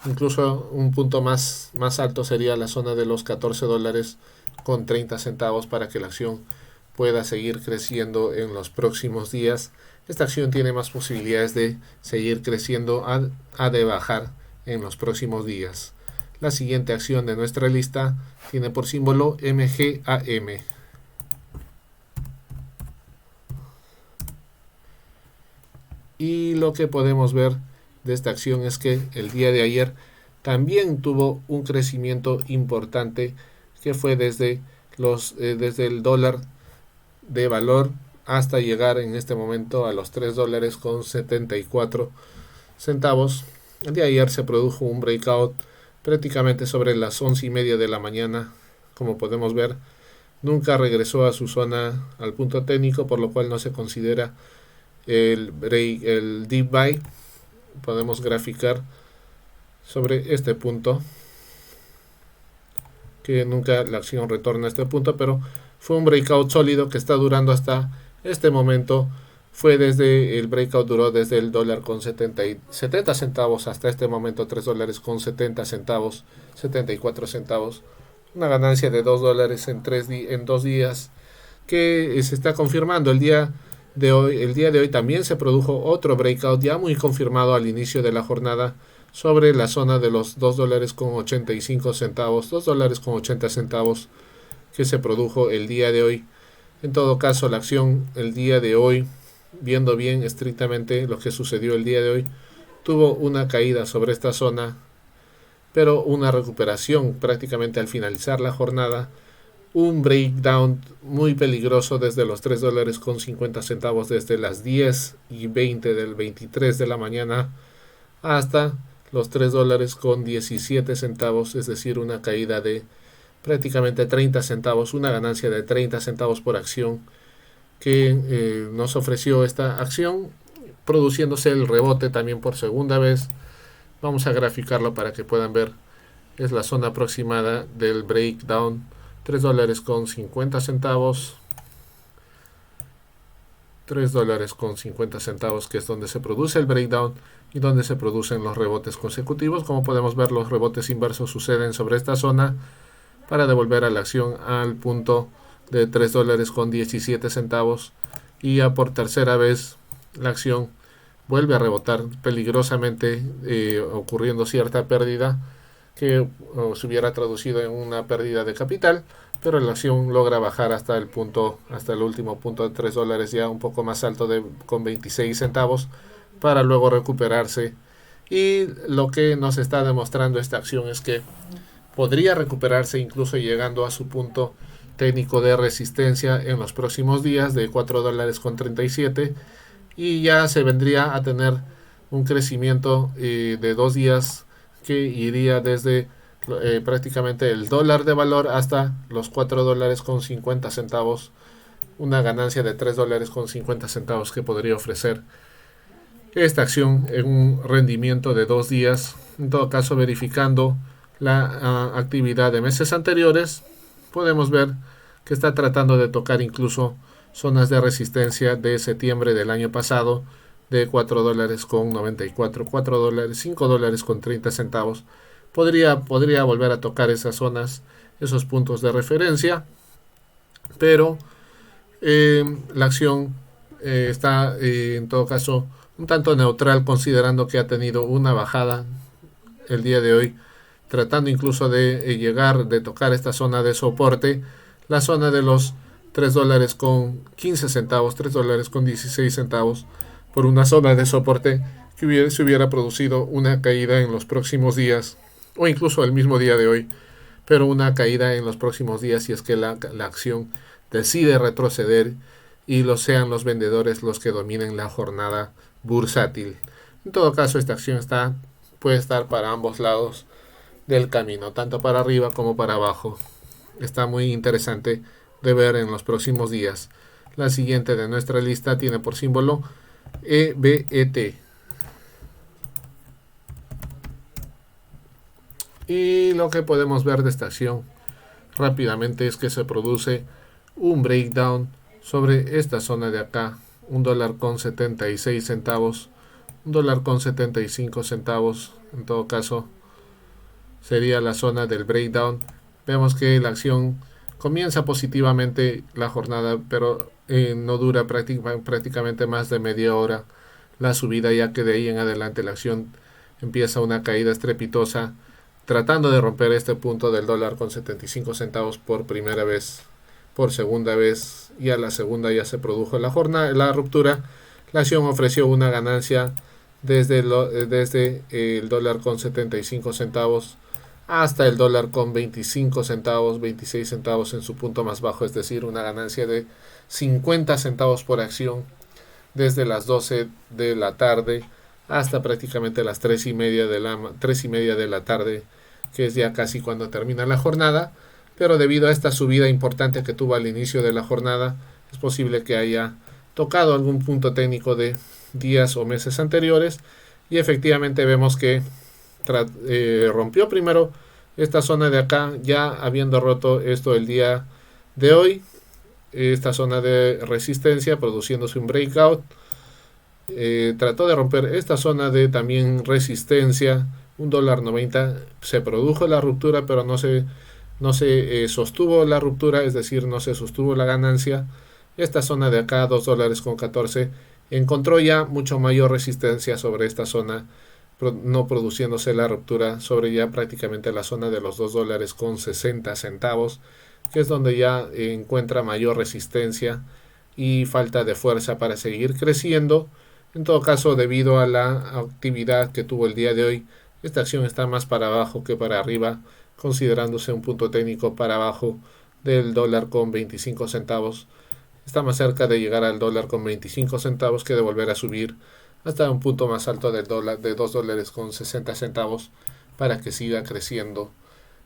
Incluso un punto más alto sería la zona de los $14 con 30 centavos para que la acción pueda seguir creciendo en los próximos días. Esta acción tiene más posibilidades de seguir creciendo a de bajar en los próximos días. La siguiente acción de nuestra lista tiene por símbolo MGAM. Y lo que podemos ver de esta acción es que el día de ayer también tuvo un crecimiento importante, que fue desde el dólar de valor hasta llegar en este momento a los 3 dólares con 74 centavos. El día de ayer se produjo un breakout prácticamente sobre las 11:30 de la mañana. Como podemos ver, nunca regresó a su zona, al punto técnico, por lo cual no se considera el deep buy. Podemos graficar sobre este punto que nunca la acción retorna a este punto, pero fue un breakout sólido que está durando hasta este momento. Fue desde el breakout, duró desde el dólar con 70 centavos hasta este momento 3 dólares con 70 centavos, 74 centavos. Una ganancia de 2 dólares en 2 días, que se está confirmando el día de hoy. El día de hoy también se produjo otro breakout ya muy confirmado al inicio de la jornada sobre la zona de los 2 dólares con 85 centavos, 2 dólares con 80 centavos, que se produjo el día de hoy. En todo caso, la acción el día de hoy, viendo bien estrictamente lo que sucedió el día de hoy, tuvo una caída sobre esta zona, pero una recuperación prácticamente al finalizar la jornada. Un breakdown muy peligroso desde los 3 dólares con 50 centavos desde las 10:20 del 23 de la mañana hasta los 3 dólares con 17 centavos, es decir, una caída de prácticamente 30 centavos, una ganancia de 30 centavos por acción que nos ofreció esta acción, produciéndose el rebote también por segunda vez. Vamos a graficarlo para que puedan ver. Es la zona aproximada del breakdown, 3 dólares con 50 centavos. 3 dólares con 50 centavos, que es donde se produce el breakdown y donde se producen los rebotes consecutivos. Como podemos ver, los rebotes inversos suceden sobre esta zona para devolver a la acción al punto de 3 dólares con 17 centavos, y ya por tercera vez la acción vuelve a rebotar peligrosamente, ocurriendo cierta pérdida que se hubiera traducido en una pérdida de capital, pero la acción logra bajar hasta el último punto de 3 dólares, ya un poco más alto con 26 centavos, para luego recuperarse. Y lo que nos está demostrando esta acción es que podría recuperarse incluso llegando a su punto técnico de resistencia en los próximos días de 4 dólares con 37, y ya se vendría a tener un crecimiento de 2 días que iría desde prácticamente el dólar de valor hasta los 4 dólares con 50 centavos, una ganancia de 3 dólares con 50 centavos que podría ofrecer esta acción en un rendimiento de 2 días. En todo caso, verificando la actividad de meses anteriores, podemos ver que está tratando de tocar incluso zonas de resistencia de septiembre del año pasado de 4 dólares con 94, 4 dólares, 5 dólares con 30 centavos. Podría volver a tocar esas zonas, esos puntos de referencia, pero la acción está en todo caso un tanto neutral, considerando que ha tenido una bajada el día de hoy, tratando incluso de tocar esta zona de soporte, la zona de los 3 dólares con 15 centavos, 3 dólares con 16 centavos, por una zona de soporte que se hubiera producido una caída en los próximos días, o incluso el mismo día de hoy, pero una caída en los próximos días si es que la acción decide retroceder y sean los vendedores los que dominen la jornada bursátil. En todo caso, esta acción puede estar para ambos lados del camino, tanto para arriba como para abajo. Está muy interesante de ver en los próximos días. La siguiente de nuestra lista tiene por símbolo EBET. Y lo que podemos ver de esta acción rápidamente es que se produce un breakdown sobre esta zona de acá, 1 dólar con 76 centavos, 1 dólar con 75 centavos. En todo caso, sería la zona del breakdown. Vemos que la acción comienza positivamente la jornada, pero no dura prácticamente más de media hora la subida, ya que de ahí en adelante la acción empieza una caída estrepitosa, tratando de romper este punto del dólar con 75 centavos por primera vez, por segunda vez, y a la segunda ya se produjo la ruptura, La acción ofreció una ganancia desde el dólar con 75 centavos hasta el dólar con 25 centavos, 26 centavos en su punto más bajo, es decir, una ganancia de 50 centavos por acción desde las 12 de la tarde hasta prácticamente las 3 y media de la tarde, que es ya casi cuando termina la jornada. Pero debido a esta subida importante que tuvo al inicio de la jornada, es posible que haya tocado algún punto técnico de días o meses anteriores, y efectivamente vemos que rompió primero esta zona de acá, ya habiendo roto esto el día de hoy, esta zona de resistencia, produciéndose un breakout. Trató de romper esta zona de también resistencia, $1.90. Se produjo la ruptura, pero no se sostuvo la ruptura, es decir, no se sostuvo la ganancia. Esta zona de acá, $2.14, encontró ya mucho mayor resistencia sobre esta zona, no produciéndose la ruptura sobre ya prácticamente la zona de los $2.60, que es donde ya encuentra mayor resistencia y falta de fuerza para seguir creciendo. En todo caso, debido a la actividad que tuvo el día de hoy, esta acción está más para abajo que para arriba, considerándose un punto técnico para abajo del dólar con 25 centavos. Está más cerca de llegar al dólar con 25 centavos que de volver a subir hasta un punto más alto del dólar de $2.60 para que siga creciendo.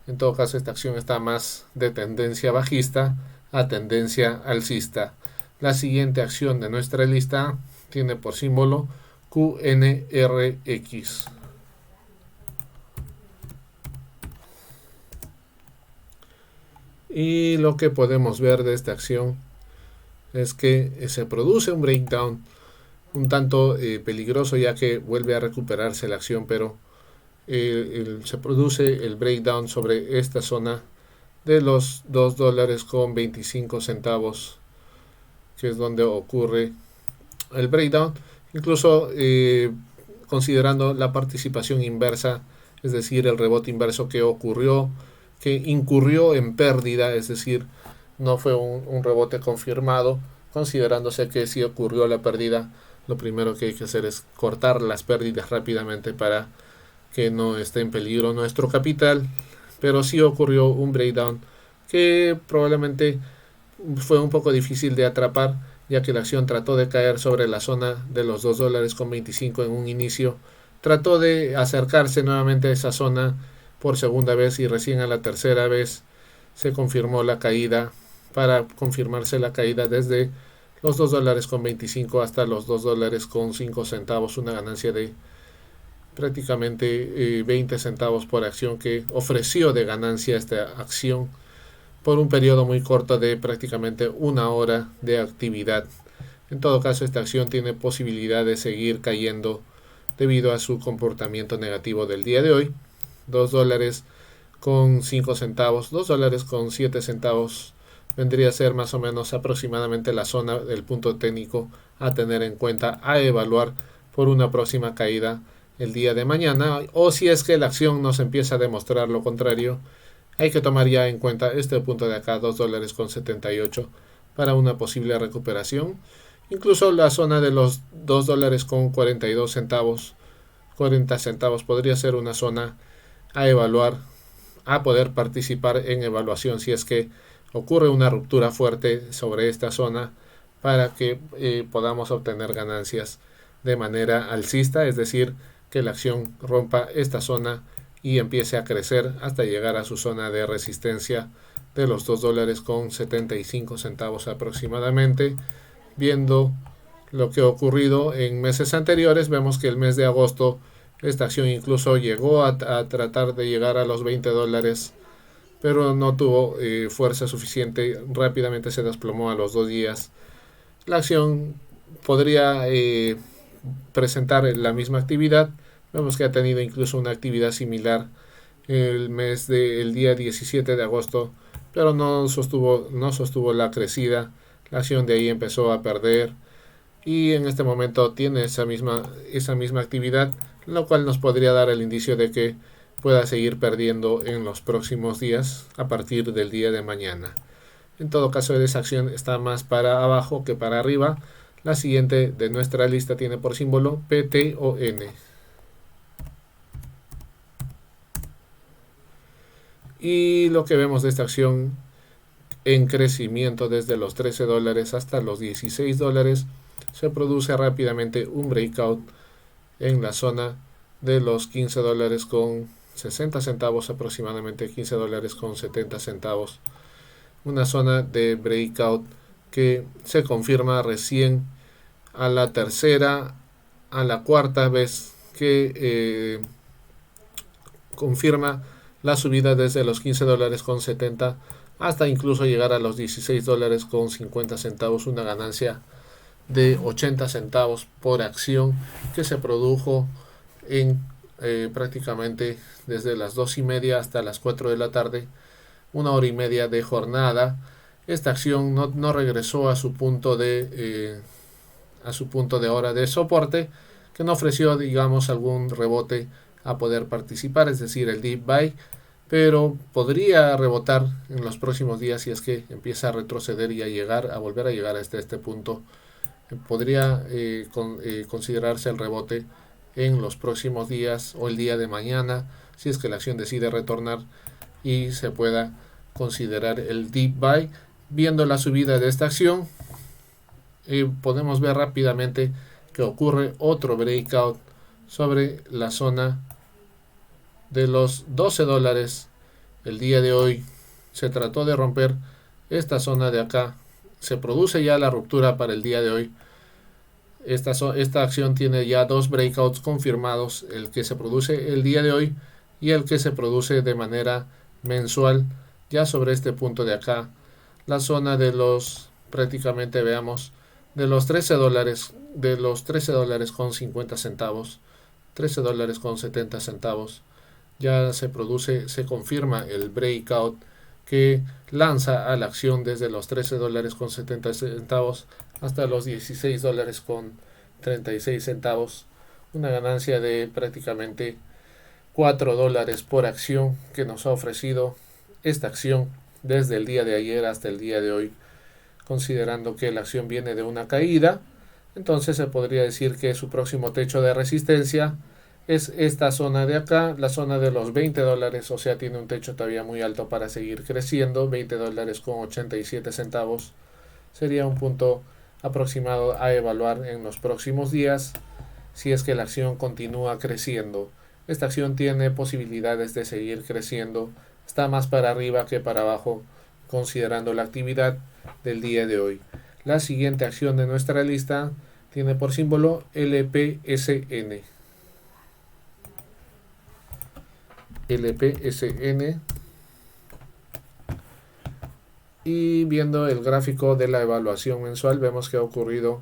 En todo caso, esta acción está más de tendencia bajista a tendencia alcista. La siguiente acción de nuestra lista tiene por símbolo QNRX. Y lo que podemos ver de esta acción es que se produce un breakdown un tanto peligroso, ya que vuelve a recuperarse la acción, pero se produce el breakdown sobre esta zona de los $2.25, que es donde ocurre el breakdown. Incluso considerando la participación inversa, es decir, el rebote inverso que ocurrió, que incurrió en pérdida, es decir, no fue un rebote confirmado, considerándose que si ocurrió la pérdida, lo primero que hay que hacer es cortar las pérdidas rápidamente para que no esté en peligro nuestro capital. Pero sí ocurrió un breakdown que probablemente fue un poco difícil de atrapar, ya que la acción trató de caer sobre la zona de los $2.25 en un inicio, trató de acercarse nuevamente a esa zona por segunda vez y recién a la tercera vez se confirmó la caída, para confirmarse la caída desde los $2.25 hasta los $2.05, una ganancia de prácticamente 20 centavos por acción que ofreció de ganancia esta acción por un periodo muy corto de prácticamente una hora de actividad. En todo caso, esta acción tiene posibilidad de seguir cayendo debido a su comportamiento negativo del día de hoy. $2.05, $2.07 vendría a ser más o menos aproximadamente la zona del punto técnico a tener en cuenta, a evaluar por una próxima caída el día de mañana, o si es que la acción nos empieza a demostrar lo contrario, hay que tomar ya en cuenta este punto de acá, $2.78, para una posible recuperación. Incluso la zona de los $2.42, 40 centavos, podría ser una zona a evaluar, a poder participar en evaluación si es que ocurre una ruptura fuerte sobre esta zona, para que podamos obtener ganancias de manera alcista, es decir, que la acción rompa esta zona y empiece a crecer hasta llegar a su zona de resistencia de los $2.75 aproximadamente. Viendo lo que ha ocurrido en meses anteriores, vemos que el mes de agosto esta acción incluso llegó a tratar de llegar a los $20, pero no tuvo fuerza suficiente, rápidamente se desplomó a los 2 días. La acción podría presentar la misma actividad. Vemos que ha tenido incluso una actividad similar el día 17 de agosto, pero no sostuvo la crecida. La acción de ahí empezó a perder y en este momento tiene esa misma actividad, lo cual nos podría dar el indicio de que pueda seguir perdiendo en los próximos días a partir del día de mañana. En todo caso, esa acción está más para abajo que para arriba. La siguiente de nuestra lista tiene por símbolo PTON. Y lo que vemos de esta acción en crecimiento desde los $13 hasta los $16, se produce rápidamente un breakout en la zona de los $15 con 60 centavos, aproximadamente $15 con 70 centavos. Una zona de breakout que se confirma recién a la tercera, a la cuarta vez que confirma la subida desde los $15 con 70 hasta incluso llegar a los $16 con 50 centavos, una ganancia de 80 centavos por acción que se produjo en prácticamente desde las 2:30 hasta las 4 de la tarde, 1 hora y media de jornada. Esta acción no regresó a su punto de hora de soporte, que no ofreció, digamos, algún rebote a poder participar, es decir, el deep buy, pero podría rebotar en los próximos días si es que empieza a retroceder y a volver a llegar hasta este punto. Podría considerarse el rebote en los próximos días o el día de mañana, si es que la acción decide retornar y se pueda considerar el deep buy. Viendo la subida de esta acción, podemos ver rápidamente que ocurre otro breakout sobre la zona de los $12. El día de hoy se trató de romper esta zona de acá. Se produce ya la ruptura para el día de hoy. Esta acción tiene ya dos breakouts confirmados, el que se produce el día de hoy y el que se produce de manera mensual ya sobre este punto de acá. La zona de los, prácticamente veamos, de los $13 con 50 centavos, $13 con 70 centavos, ya se confirma el breakout que lanza a la acción desde los $13 con 70 centavos hasta los $16 con 36 centavos, una ganancia de prácticamente $4 por acción que nos ha ofrecido esta acción desde el día de ayer hasta el día de hoy. Considerando que la acción viene de una caída, entonces se podría decir que su próximo techo de resistencia es esta zona de acá, la zona de los $20, o sea, tiene un techo todavía muy alto para seguir creciendo. $20 con 87 centavos sería un punto aproximado a evaluar en los próximos días si es que la acción continúa creciendo. Esta acción tiene posibilidades de seguir creciendo, está más para arriba que para abajo considerando la actividad del día de hoy. La siguiente acción de nuestra lista tiene por símbolo LPSN. LPSN. Y viendo el gráfico de la evaluación mensual, vemos que ha ocurrido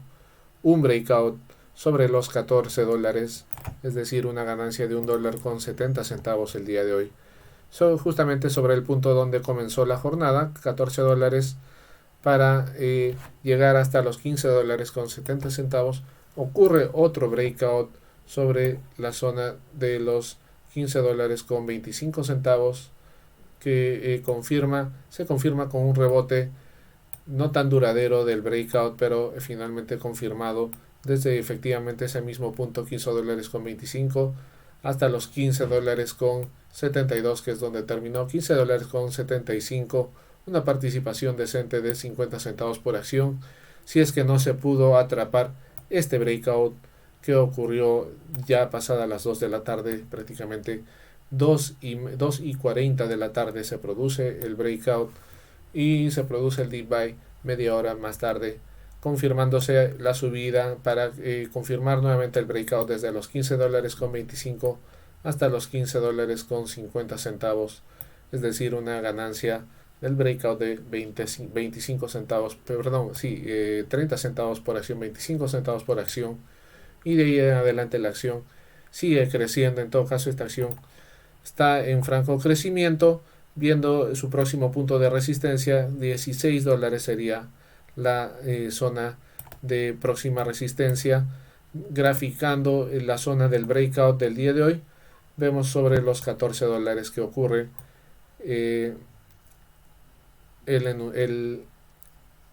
un breakout sobre los $14, es decir, una ganancia de $1 con 70 centavos el día de hoy. Justamente sobre el punto donde comenzó la jornada, $14 para llegar hasta los $15 con 70 centavos, ocurre otro breakout sobre la zona de los $15 con 25 centavos que se confirma con un rebote no tan duradero del breakout, pero finalmente confirmado desde efectivamente ese mismo punto, $15 con 25 hasta los $15 con 72, que es donde terminó, $15 con 75, una participación decente de 50 centavos por acción, si es que no se pudo atrapar este breakout que ocurrió ya pasada las 2 de la tarde, prácticamente 2:40 de la tarde se produce el breakout y se produce el deep buy media hora más tarde, confirmándose la subida para confirmar nuevamente el breakout desde los $15 con 25 hasta los $15 con 50 centavos, es decir, una ganancia del breakout de 25 centavos, perdón, sí, 30 centavos por acción, 25 centavos por acción, y de ahí en adelante la acción sigue creciendo. En todo caso, esta acción está en franco crecimiento, viendo su próximo punto de resistencia, $16 sería la zona de próxima resistencia. Graficando la zona del breakout del día de hoy, vemos sobre los $14 que ocurre el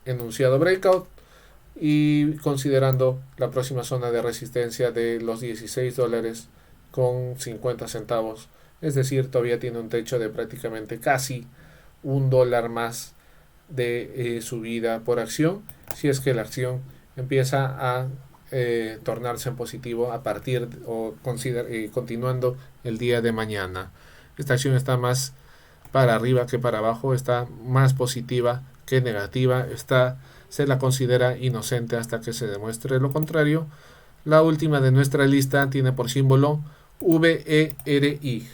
enunciado breakout, y considerando la próxima zona de resistencia de los 16 dólares con 50 centavos. Es decir, todavía tiene un techo de prácticamente casi $1 más de subida por acción, si es que la acción empieza a tornarse en positivo a partir o continuando el día de mañana. Esta acción está más para arriba que para abajo, está más positiva que negativa, se la considera inocente hasta que se demuestre lo contrario. La última de nuestra lista tiene por símbolo VERI.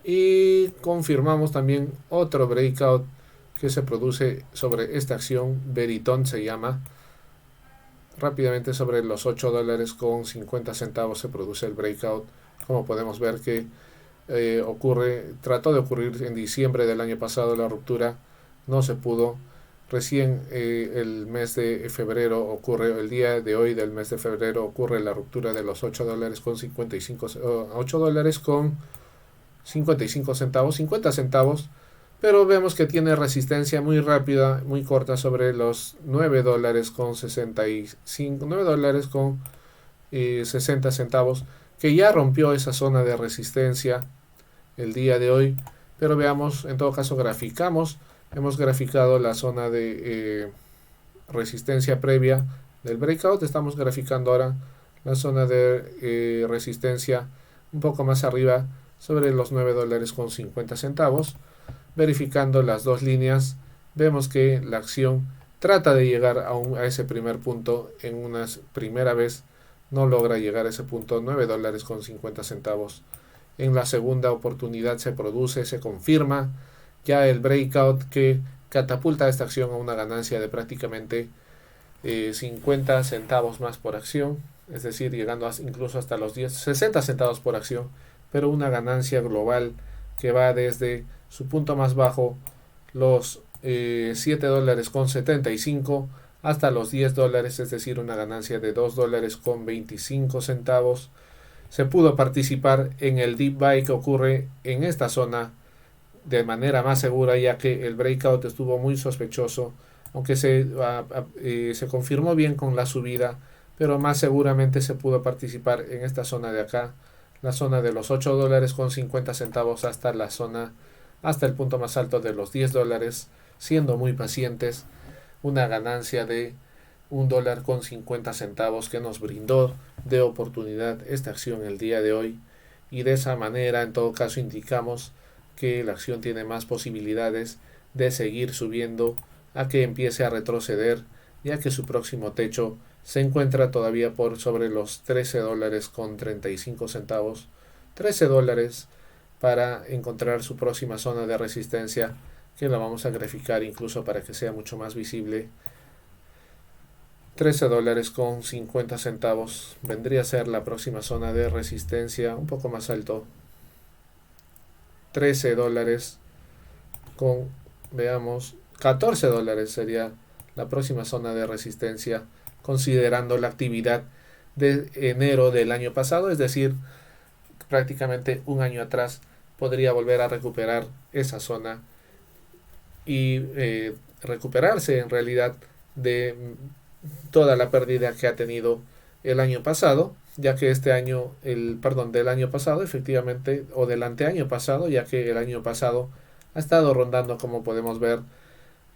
Y confirmamos también otro breakout que se produce sobre esta acción, Veritone se llama. Rápidamente sobre los 8 dólares con 50 centavos se produce el breakout. Como podemos ver que trató de ocurrir en diciembre del año pasado la ruptura, no se pudo. Recién el mes de febrero ocurre, el día de hoy del mes de febrero ocurre la ruptura de los 8 dólares con 55, 8 dólares con 55 centavos, 50 centavos, pero vemos que tiene resistencia muy rápida, muy corta sobre los 9 dólares con 65, 9 dólares con 60 centavos, que ya rompió esa zona de resistencia el día de hoy. Pero veamos, en todo caso hemos graficado la zona de resistencia previa del breakout. Estamos graficando ahora la zona de resistencia un poco más arriba sobre los 9 dólares con 50 centavos. Verificando las dos líneas, vemos que la acción trata de llegar a ese primer punto en una primera vez, no logra llegar a ese punto, 9 dólares con 50 centavos. En la segunda oportunidad se produce, se confirma ya el breakout que catapulta esta acción a una ganancia de prácticamente 50 centavos más por acción, es decir, llegando incluso hasta los 60 centavos por acción, pero una ganancia global que va desde su punto más bajo, los 7 dólares con 75, hasta los 10 dólares, es decir, una ganancia de 2 dólares con 25 centavos. Se pudo participar en el deep buy que ocurre en esta zona de manera más segura, ya que el breakout estuvo muy sospechoso, aunque se confirmó bien con la subida, pero más seguramente se pudo participar en esta zona de acá, la zona de los 8 dólares con 50 centavos hasta el punto más alto de los 10 dólares, siendo muy pacientes, una ganancia de 1 dólar con 50 centavos que nos brindó de oportunidad esta acción el día de hoy, y de esa manera en todo caso indicamos que la acción tiene más posibilidades de seguir subiendo a que empiece a retroceder, ya que su próximo techo se encuentra todavía por sobre los 13 dólares con 35 centavos, 13 dólares para encontrar su próxima zona de resistencia, que la vamos a graficar incluso para que sea mucho más visible. 13 dólares con 50 centavos vendría a ser la próxima zona de resistencia, un poco más alto. 13 dólares con, veamos, 14 dólares sería la próxima zona de resistencia, considerando la actividad de enero del año pasado, es decir, prácticamente un año atrás podría volver a recuperar esa zona y recuperarse en realidad de toda la pérdida que ha tenido el año pasado, ya que del año pasado efectivamente, o del anteaño pasado, ya que el año pasado ha estado rondando, como podemos ver,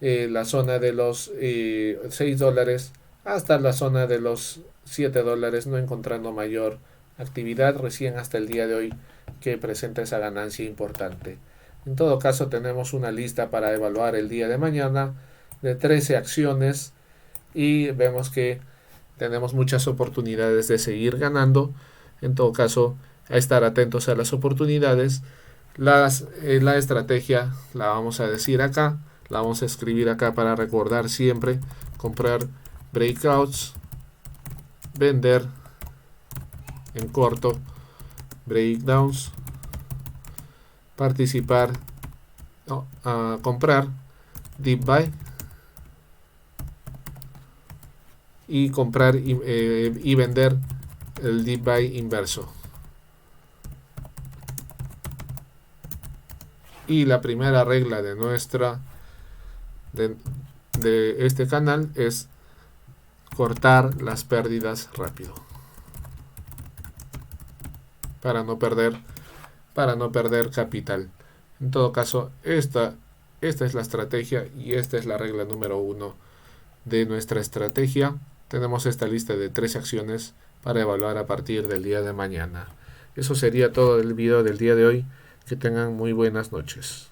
la zona de los 6 dólares hasta la zona de los 7 dólares, no encontrando mayor actividad recién hasta el día de hoy que presenta esa ganancia importante. En todo caso, tenemos una lista para evaluar el día de mañana de 13 acciones y vemos que tenemos muchas oportunidades de seguir ganando. En todo caso, a estar atentos a las oportunidades. La estrategia la vamos a decir acá, la vamos a escribir acá para recordar siempre: comprar breakouts, vender en corto, breakdowns, participar, comprar, deep buy, y comprar y vender el deep buy inverso. Y la primera regla de de este canal es cortar las pérdidas rápido para no perder capital. En todo caso, esta es la estrategia y esta es la regla número 1 de nuestra estrategia. Tenemos esta lista de 3 acciones para evaluar a partir del día de mañana. Eso sería todo el video del día de hoy. Que tengan muy buenas noches.